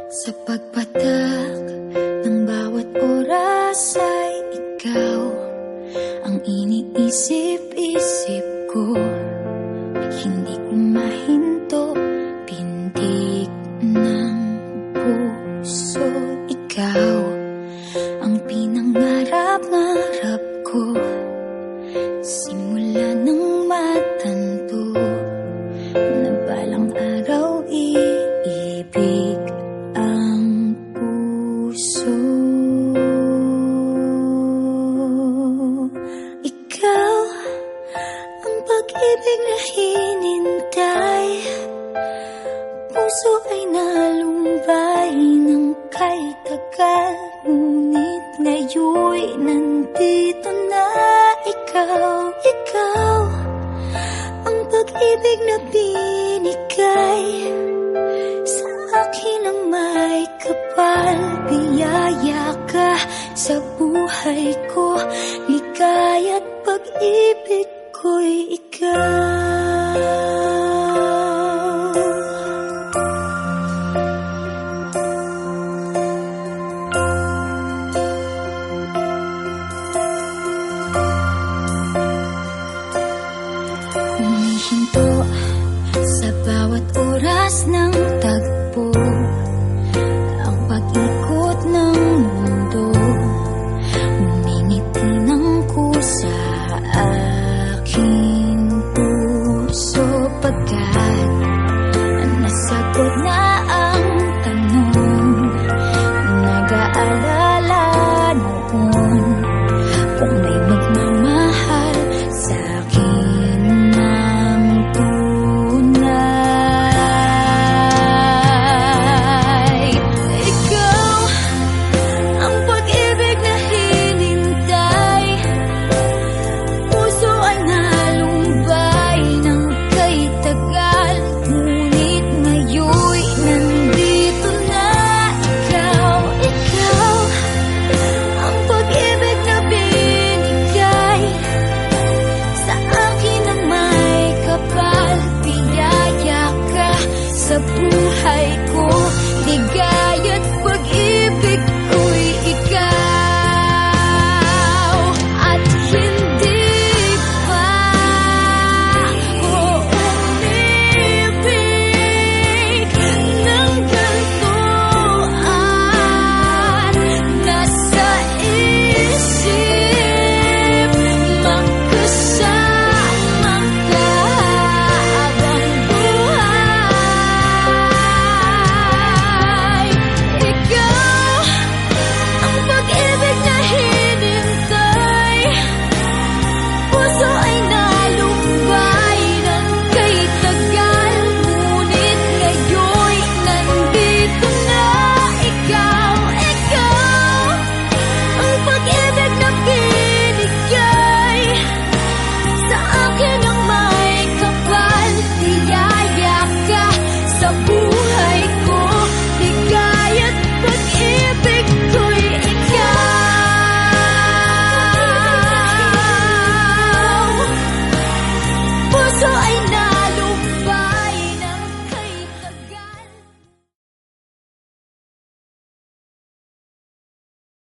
Sa pagpatak ng bawat oras ay ikaw ang iniisip-isip ko. Hindi ko mahinto, pintig ng puso. Ikaw ang pinangarap-ngarap ko, simula nang matanto na balang araw iibig ang puso. Ikaw ang pag-ibig na hinintay, puso ay nalumbay ng kay tagal, ngunit ngayon'y nandito na ikaw. Ikaw ang pag-ibig na binigay sa akin ang may kapal. Biyaya ka sa buhay ko, ligaya't pag-ibig ko'y ikaw. Humihinto sa bawat oras ng tagpo, ang pag-ikot ng mundo, ngumingiti ng kusa aking puso. Pagkat nasagot na ang tanong, nag-aalala noon kung may magmamahal sa'kin ng tunay. Ikaw ang pag-ibig na hinintay, puso ay nalumbay ng kay tagal, ngunit ngayon'y nandito na ikaw. Ikaw ang pag-ibig na binigay sa akin ang may kapal. Biyaya ka sa buhay ko,